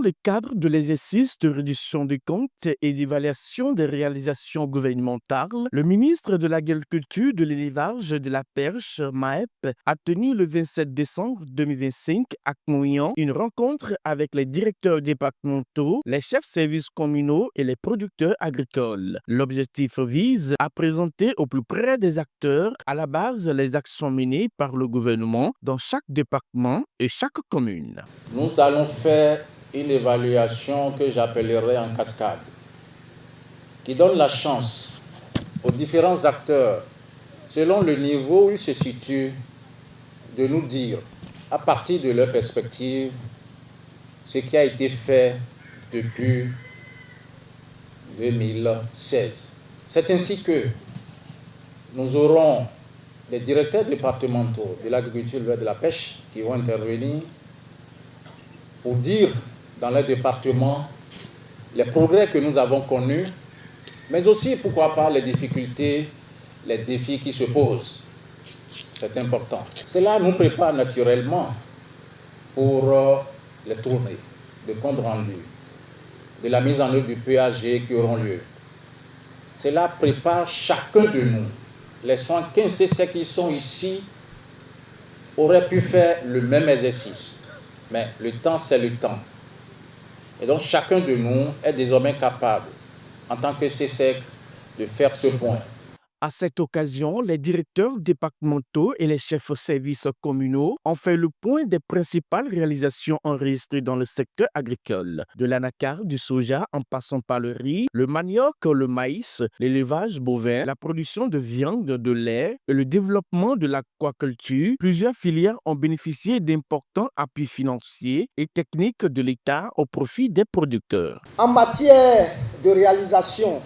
le cadre de l'exercice de réduction des comptes et d'évaluation des réalisations gouvernementales, le ministre de l'Agriculture, de l'Élevage et de la Pêche, MAEP, a tenu le 27 décembre 2025 à Kmouillan une rencontre avec les directeurs départementaux, les chefs services communaux et les producteurs agricoles. L'objectif vise à présenter au plus près des acteurs à la base les actions menées par le gouvernement dans chaque département et chaque commune. Nous allons faire une évaluation que j'appellerai en cascade, qui donne la chance aux différents acteurs, selon le niveau où ils se situent, de nous dire, à partir de leur perspective, ce qui a été fait depuis 2016. C'est ainsi que nous aurons les directeurs départementaux de l'agriculture et de la pêche qui vont intervenir pour dire dans les départements les progrès que nous avons connus, mais aussi, pourquoi pas, les difficultés, les défis qui se posent. C'est important. Cela nous prépare naturellement pour les tournées de compte rendu, de la mise en œuvre du PAG qui auront lieu. Cela prépare chacun de nous. Les 75 CC qui sont ici auraient pu faire le même exercice. Mais le temps, c'est le temps. Et donc, chacun de nous est désormais capable, en tant que CSEC, de faire ce point. À cette occasion, les directeurs départementaux et les chefs de services communaux ont fait le point des principales réalisations enregistrées dans le secteur agricole. De l'anacarde, du soja, en passant par le riz, le manioc, le maïs, l'élevage bovin, la production de viande, de lait et le développement de l'aquaculture, plusieurs filières ont bénéficié d'importants appuis financiers et techniques de l'État au profit des producteurs. En matière de réalisation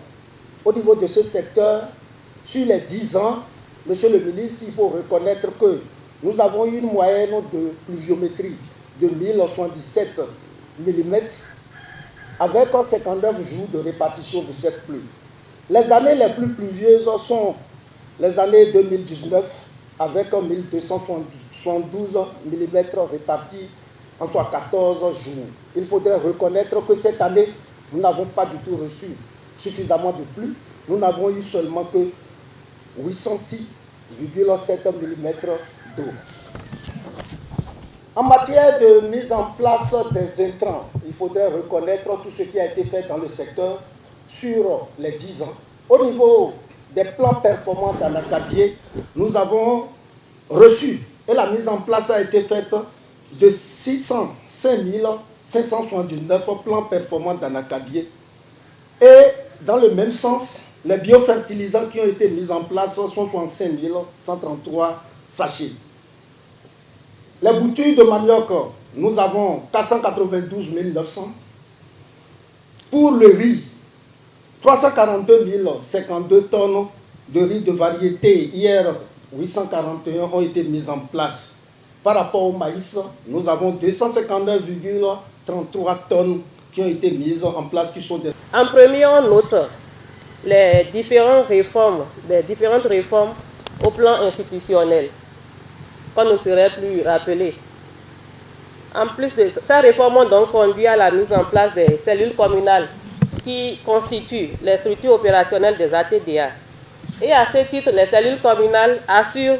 au niveau de ce secteur, sur les 10 ans, monsieur le ministre, il faut reconnaître que nous avons eu une moyenne de pluviométrie de 1077 mm avec 59 jours de répartition de cette pluie. Les années les plus pluvieuses sont les années 2019 avec 1272 mm répartis en soit 14 jours. Il faudrait reconnaître que cette année, nous n'avons pas du tout reçu suffisamment de pluie. Nous n'avons eu seulement que 806,7 mm d'eau. En matière de mise en place des intrants, il faudrait reconnaître tout ce qui a été fait dans le secteur sur les 10 ans. Au niveau des plans performants d'Anacadier, nous avons reçu et la mise en place a été faite de 605 579 plans performants d'Anacadier. Et dans le même sens, les biofertilisants qui ont été mis en place sont 65 133 sachets. Les boutures de manioc, nous avons 492 900. Pour le riz, 342 052 tonnes de riz de variété. Hier, 841 ont été mises en place. Par rapport au maïs, nous avons 259,33 tonnes qui ont été mises en place. En premier, on note les différentes réformes au plan institutionnel, qu'on ne saurait plus rappeler. En plus de ces réformes ont donc conduit à la mise en place des cellules communales qui constituent les structures opérationnelles des ATDA. Et à ce titre, les cellules communales assurent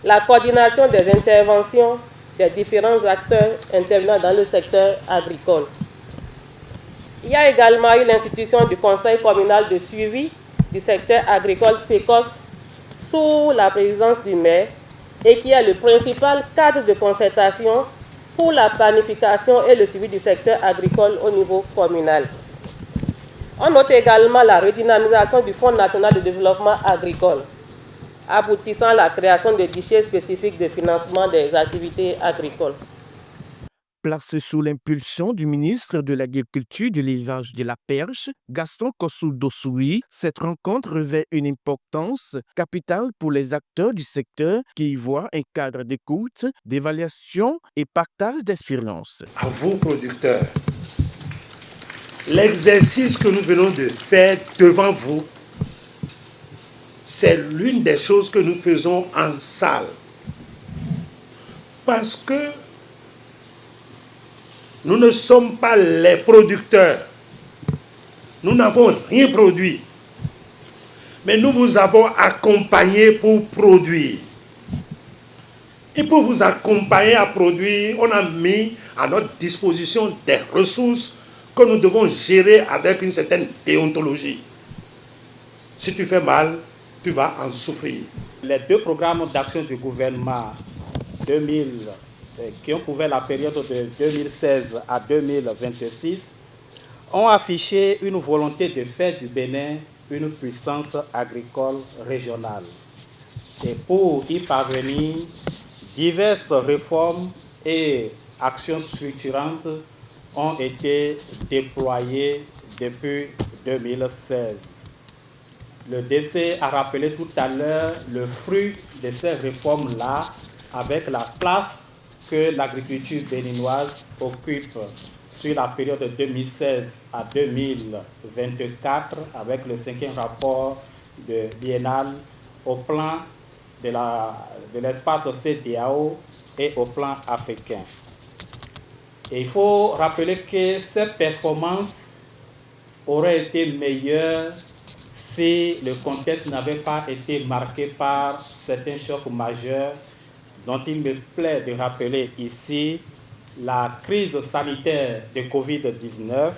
la coordination des interventions des différents acteurs intervenant dans le secteur agricole. Il y a également eu l'institution du Conseil communal de suivi du secteur agricole SECOS sous la présidence du maire et qui est le principal cadre de concertation pour la planification et le suivi du secteur agricole au niveau communal. On note également la redynamisation du Fonds national de développement agricole, aboutissant à la création de guichets spécifiques de financement des activités agricoles. Placée sous l'impulsion du ministre de l'Agriculture, de l'Élevage et de la Pêche, Gaston Kossou-Dossoui, cette rencontre revêt une importance capitale pour les acteurs du secteur qui y voient un cadre d'écoute, d'évaluation et partage d'expériences. À vous, producteurs, l'exercice que nous venons de faire devant vous, c'est l'une des choses que nous faisons en salle. Parce que Nous ne sommes pas les producteurs. Nous n'avons rien produit. Mais nous vous avons accompagné pour produire. Et pour vous accompagner à produire, on a mis à notre disposition des ressources que nous devons gérer avec une certaine déontologie. Si tu fais mal, tu vas en souffrir. Les deux programmes d'action du gouvernement 2000, qui ont couvert la période de 2016 à 2026 ont affiché une volonté de faire du Bénin une puissance agricole régionale. Et pour y parvenir, diverses réformes et actions structurantes ont été déployées depuis 2016. Le DC a rappelé tout à l'heure le fruit de ces réformes-là avec la place que l'agriculture béninoise occupe sur la période de 2016 à 2024 avec le 5e rapport biennal au plan de l'espace CEDEAO et au plan africain. Et il faut rappeler que ces performances auraient été meilleures si le contexte n'avait pas été marqué par certains chocs majeurs dont il me plaît de rappeler ici la crise sanitaire de Covid-19,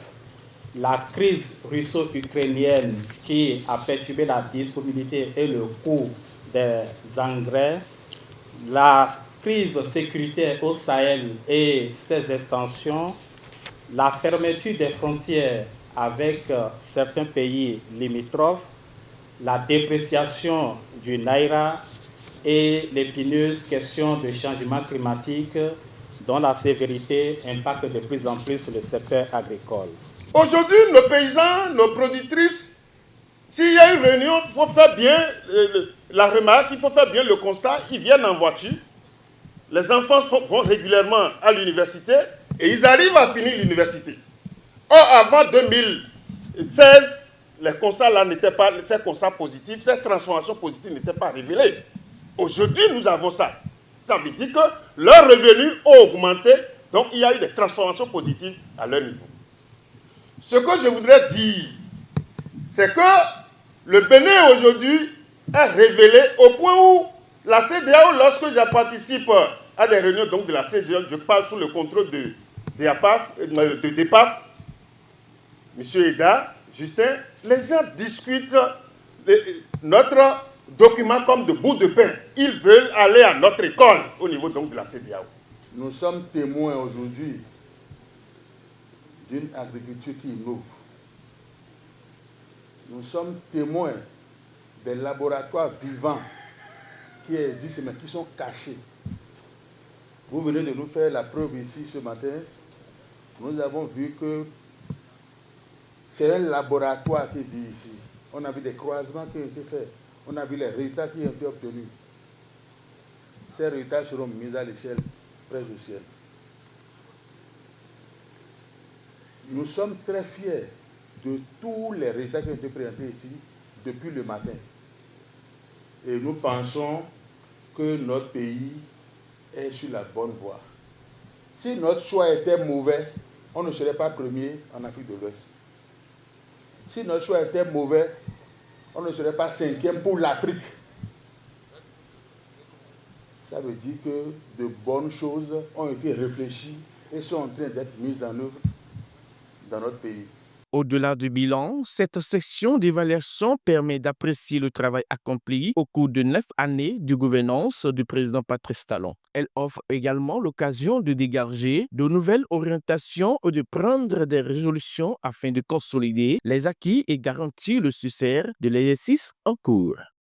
la crise russo-ukrainienne qui a perturbé la disponibilité et le coût des engrais, la crise sécuritaire au Sahel et ses extensions, la fermeture des frontières avec certains pays limitrophes, la dépréciation du Naira et l'épineuse question du changement climatique dont la sévérité impacte de plus en plus le secteur agricole. Aujourd'hui, nos paysans, nos productrices, s'il y a une réunion, il faut faire bien la remarque, il faut faire bien le constat, ils viennent en voiture, les enfants vont régulièrement à l'université et ils arrivent à finir l'université. Or, avant 2016, les constats-là n'étaient pas, ces constats positifs, ces transformations positives n'étaient pas révélées. Aujourd'hui, nous avons ça. Ça veut dire que leurs revenus ont augmenté, donc il y a eu des transformations positives à leur niveau. Ce que je voudrais dire, c'est que le Bénin aujourd'hui est révélé au point où la CEDEAO, lorsque je participe à des réunions donc de la CEDEAO, je parle sous le contrôle de DEPAF, M. Eda, Justin, les gens discutent notre document comme de bout de pain. Ils veulent aller à notre école au niveau donc de la CEDEAO. Nous sommes témoins aujourd'hui d'une agriculture qui innove. Nous sommes témoins des laboratoires vivants qui existent mais qui sont cachés. Vous venez de nous faire la preuve ici ce matin. Nous avons vu que c'est un laboratoire qui vit ici. On a vu des croisements qui ont été faits. On a vu les résultats qui ont été obtenus. Ces résultats seront mis à l'échelle près du ciel. Nous sommes très fiers de tous les résultats qui ont été présentés ici depuis le matin. Et nous pensons que notre pays est sur la bonne voie. Si notre choix était mauvais, on ne serait pas premier en Afrique de l'Ouest. Si notre choix était mauvais, on ne serait pas 5e pour l'Afrique. Ça veut dire que de bonnes choses ont été réfléchies et sont en train d'être mises en œuvre dans notre pays. Au-delà du bilan, cette section d'évaluation permet d'apprécier le travail accompli au cours de 9 années de gouvernance du président Patrice Talon. Elle offre également l'occasion de dégager de nouvelles orientations ou de prendre des résolutions afin de consolider les acquis et garantir le succès de l'exercice en cours.